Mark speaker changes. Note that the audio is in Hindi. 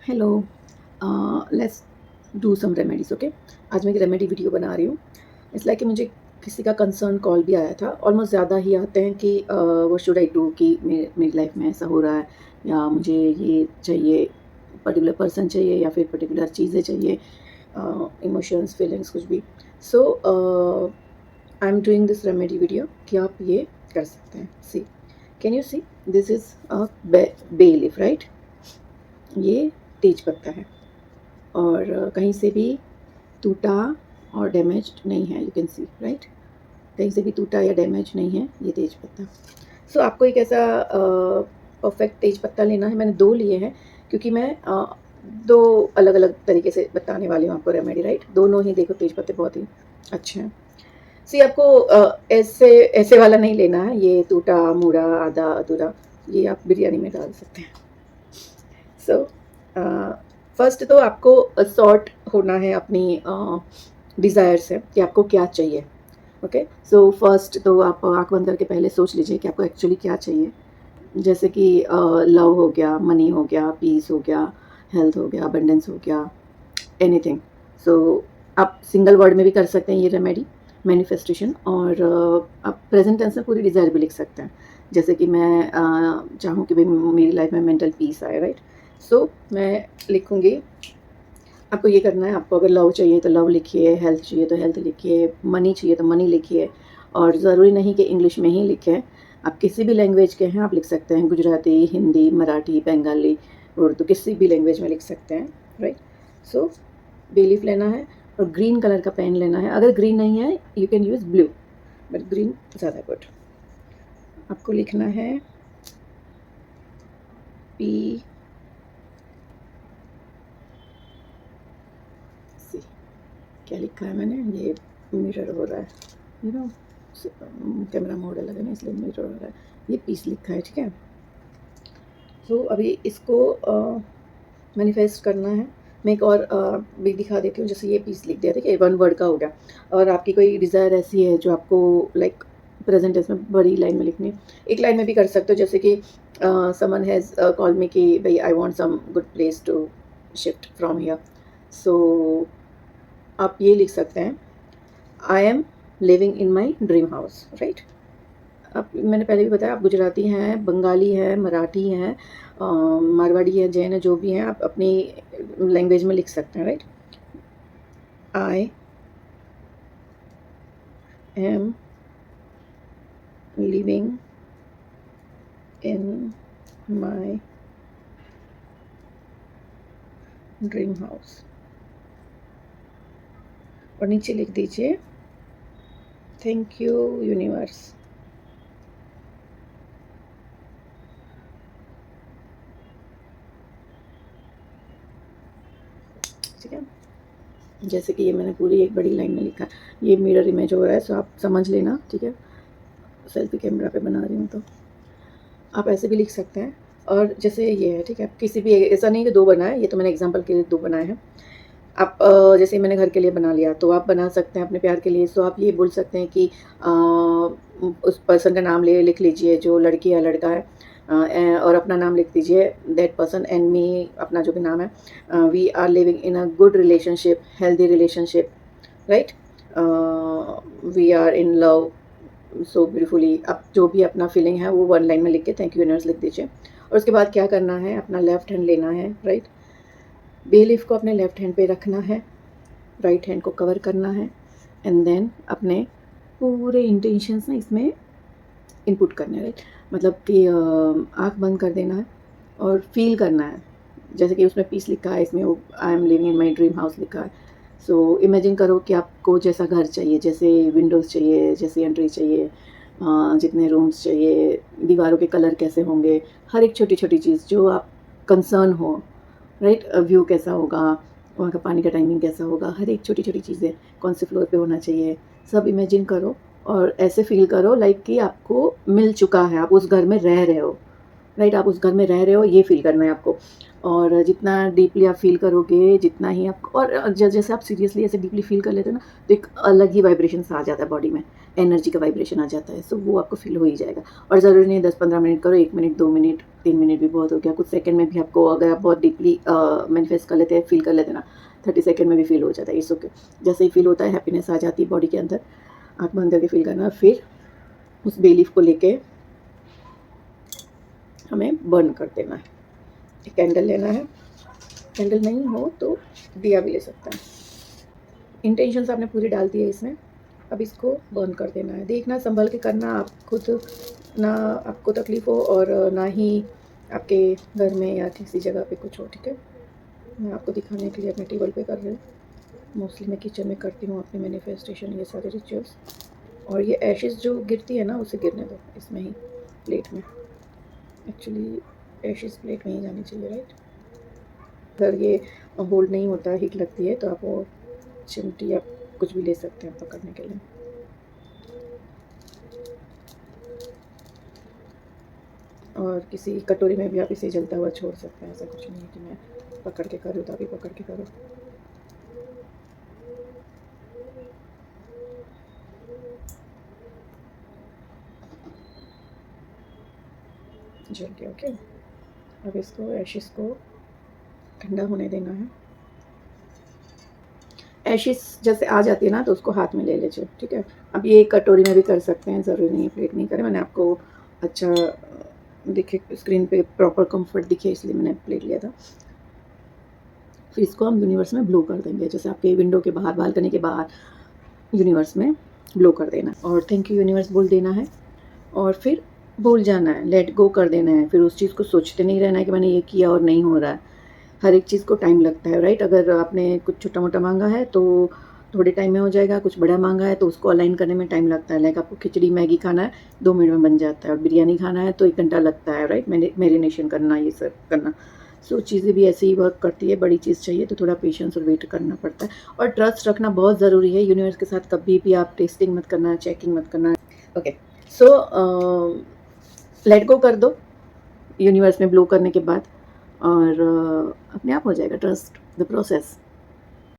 Speaker 1: Hello. Let's do some remedies. Okay, आज मैं एक रेमेडी वीडियो बना रही हूँ। इसलिए कि मुझे किसी का कंसर्न कॉल भी आया था। ऑलमोस्ट ज़्यादा ही आते हैं कि व्हाट शुड आई डू, कि मेरी लाइफ में ऐसा हो रहा है या मुझे ये चाहिए, पर्टिकुलर पर्सन चाहिए या फिर पर्टिकुलर चीज़ें चाहिए, इमोशंस, फीलिंग्स, कुछ भी। So I am doing this remedy video कि आप ये कर सकते हैं। See, can you see, this is a bay leaf, right? ये तेज पत्ता है और कहीं से भी टूटा और डैमेज्ड नहीं है। You can see, right? कहीं से भी टूटा या डैमेज नहीं है ये तेज पत्ता। सो आपको एक ऐसा परफेक्ट तेज पत्ता लेना है। मैंने दो लिए हैं क्योंकि मैं दो अलग अलग तरीके से बताने वाली हूँ आपको रेमेडी, राइट? दोनों ही देखो तेज पत्ते बहुत ही अच्छे हैं। सी, आपको ऐसे ऐसे वाला नहीं लेना है, ये टूटा मुड़ा आधा अधूरा। ये आप बिरयानी में डाल सकते हैं। सो फर्स्ट तो आपको सॉर्ट होना है अपनी डिज़ायर से कि आपको क्या चाहिए। ओके, सो फर्स्ट तो आप आँख बंद करके पहले सोच लीजिए कि आपको एक्चुअली क्या चाहिए। जैसे कि लव हो गया, मनी हो गया, पीस हो गया, हेल्थ हो गया, अबंडेंस हो गया, एनीथिंग। सो आप सिंगल वर्ड में भी कर सकते हैं ये रेमेडी, मैनिफेस्टेशन। और आप प्रेजेंट टेंस में पूरी डिज़ायर भी लिख सकते हैं। जैसे कि मैं चाहूँ कि भाई मेरी लाइफ में मेंटल पीस आए, राइट? सो मैं लिखूँगी। आपको ये करना है, आपको अगर लव चाहिए तो लव लिखिए, हेल्थ चाहिए तो हेल्थ लिखिए, मनी चाहिए तो मनी लिखिए। और ज़रूरी नहीं कि इंग्लिश में ही लिखें, आप किसी भी लैंग्वेज के हैं आप लिख सकते हैं। गुजराती, हिंदी, मराठी, बंगाली, उर्दू, किसी भी लैंग्वेज में लिख सकते हैं, राइट? सो बे लीफ लेना है और ग्रीन कलर का पेन लेना है। अगर ग्रीन नहीं है you can use blue, but green ज़्यादा गुड। आपको लिखना है पी सी। क्या लिखा है मैंने, ये मिरर हो रहा है, यू नो, कैमरा मोड अलग है ना इसलिए मिरर हो रहा है। ये पीस लिखा है, ठीक है? तो अभी इसको मैनिफेस्ट करना है। मैं एक और भी दिखा देती हूँ। जैसे ये पीस लिख दिया, ठीक है, वन वर्ड का हो गया। और आपकी कोई डिज़ायर ऐसी है जो आपको लाइक प्रेजेंट टेंस में बड़ी लाइन में लिखनी है, एक लाइन में भी कर सकते हो। जैसे कि समवन हैज़ कॉल्ड मी कि भाई I want some good place to shift from here. So आप ये लिख सकते हैं, I am living in my dream house, right? आप, मैंने पहले भी बताया, आप गुजराती हैं, बंगाली हैं, मराठी हैं, मारवाड़ी है, जैन है, जो भी हैं आप अपनी लैंग्वेज में लिख सकते हैं, right? I am living in my dream house. और नीचे लिख दीजिए, थैंक यू यूनिवर्स। ठीक है, जैसे कि ये मैंने पूरी एक बड़ी लाइन में लिखा है। ये मिरर इमेज हो रहा है, सो आप समझ लेना, ठीक है? सेल्फी कैमरा पे बना रही हूँ तो आप ऐसे भी लिख सकते हैं। और जैसे ये है, ठीक है, किसी भी, ऐसा नहीं कि दो बनाए, ये तो मैंने एग्जांपल के लिए दो बनाए हैं। आप जैसे मैंने घर के लिए बना लिया तो आप बना सकते हैं अपने प्यार के लिए। सो आप ये बोल सकते हैं कि उस पर्सन का नाम लिख लीजिए, जो लड़की है लड़का है, और अपना नाम लिख दीजिए, दैट पर्सन एंड मी, अपना जो भी नाम है। We are living in a good relationship, healthy relationship, right? We are in love so beautifully. आप जो भी अपना फीलिंग है वो वन लाइन में लिख के थैंक यू यूनिवर्स लिख दीजिए। और उसके बाद क्या करना है, अपना लेफ्ट हैंड लेना है, राइट? बे लीफ को अपने लेफ्ट हैंड पे रखना है, राइट हैंड को कवर करना है, एंड देन अपने पूरे इंटेंशंस ना इसमें इनपुट करने हैं, राइट? मतलब कि आँख बंद कर देना है और फील करना है। जैसे कि उसमें पीस लिखा है, इसमें वो आई am living in my dream house लिखा है। सो इमेजिन करो कि आपको जैसा घर चाहिए, जैसे विंडोज़ चाहिए, जैसी एंट्री चाहिए, जितने रूम्स चाहिए, दीवारों के कलर कैसे होंगे, हर एक छोटी छोटी चीज़ जो आप कंसर्न हो, राइट? व्यू कैसा होगा, वहाँ का पानी का टाइमिंग कैसा होगा, हर एक छोटी छोटी चीज़ें, कौन से फ्लोर पे होना चाहिए, सब इमेजिन करो। और ऐसे फील करो लाइक कि आपको मिल चुका है, आप उस घर में रह रहे हो, राइट? आप उस घर में रह रहे हो, ये फील करना है आपको। और जितना डीपली आप फ़ील करोगे, जितना ही आप और जैसे आप सीरियसली ऐसे डीपली फ़ील कर लेते हो ना, तो एक अलग ही वाइब्रेशंस आ जाता है बॉडी में, एनर्जी का वाइब्रेशन आ जाता है, सो वो आपको फ़ील हो ही जाएगा। और ज़रूरी नहीं है 10-15 मिनट करो, 1 मिनट, 2 मिनट, 3 मिनट भी बहुत हो गया, कुछ सेकंड में भी आपको अगर आप बहुत डीपली मैनिफेस्ट कर लेते हैं, फ़ील कर लेते हैं ना, 30 सेकंड में भी फ़ील हो जाता है, इट्स ओके। जैसे ही फ़ील होता है, हैप्पीनेस आ जाती है बॉडी के अंदर, आँख बंद करके फ़ील करना, फिर उस बे लीफ को लेके हमें बर्न कर देना है। एक कैंडल लेना है, कैंडल नहीं हो तो दिया भी ले सकते हैं। इंटेंशंस आपने पूरी डाल दी है इसमें, अब इसको बर्न कर देना है। देखना संभल के करना, आप खुद ना आपको तकलीफ़ हो और ना ही आपके घर में या किसी जगह पे कुछ हो, ठीक है? मैं आपको दिखाने के लिए अपने टेबल पे कर रही हूँ। मोस्टली मैं किचन में करती हूँ अपनी मैनिफेस्टेशन, ये सारे रिचुअल्स। और ये एशेज़ जो गिरती है ना, उसे गिरने दो इसमें ही, प्लेट में। एक्चुअली एशेज़ प्लेट में ही जानी चाहिए, राइट? अगर ये होल्ड नहीं होता, हीट लगती है, तो आप वो चिमटी या कुछ भी ले सकते हैं पकड़ने के लिए। और किसी कटोरी में भी आप इसे जलता हुआ छोड़ सकते हैं, ऐसा कुछ नहीं है कि मैं पकड़ के करूँ तो आप भी पकड़ के करो। जल गया, ओके। अब इसको एशेज़ को ठंडा होने देना है। एशेज़ जैसे आ जाती है ना, तो उसको हाथ में ले लीजिए, ठीक है? अब ये कटोरी में भी कर सकते हैं, ज़रूरी नहीं है प्लेट में ही करें। मैंने आपको अच्छा दिखे, स्क्रीन पे प्रॉपर कंफर्ट दिखे, इसलिए मैंने प्लेट लिया था। फिर इसको हम यूनिवर्स में ब्लो कर देंगे, जैसे आपके विंडो के बाहर, बालकनी के बाहर यूनिवर्स में ब्लो कर देना और थैंक यू यूनिवर्स बोल देना है और फिर भूल जाना है, लेट गो कर देना है। फिर उस चीज़ को सोचते नहीं रहना है कि मैंने ये किया और नहीं हो रहा है। हर एक चीज़ को टाइम लगता है, राइट? अगर आपने कुछ छोटा-मोटा माँगा है तो थोड़े टाइम में हो जाएगा, कुछ बड़ा माँगा है तो उसको अलाइन करने में टाइम लगता है। लाइक आपको खिचड़ी, मैगी खाना है, 2 मिनट में बन जाता है और बिरयानी खाना है तो 1 घंटा लगता है, राइट? मैरिनेशन करना, ये सब करना। सो चीज़ें भी ऐसे ही वर्क करती है, बड़ी चीज़ चाहिए तो थोड़ा पेशेंस और वेट करना पड़ता है और ट्रस्ट रखना बहुत ज़रूरी है यूनिवर्स के साथ। कभी भी आप टेस्टिंग मत करना, चेकिंग मत करना। ओके, सो लेट गो कर दो यूनिवर्स में ब्लो करने के बाद और अपने आप हो जाएगा, ट्रस्ट द प्रोसेस।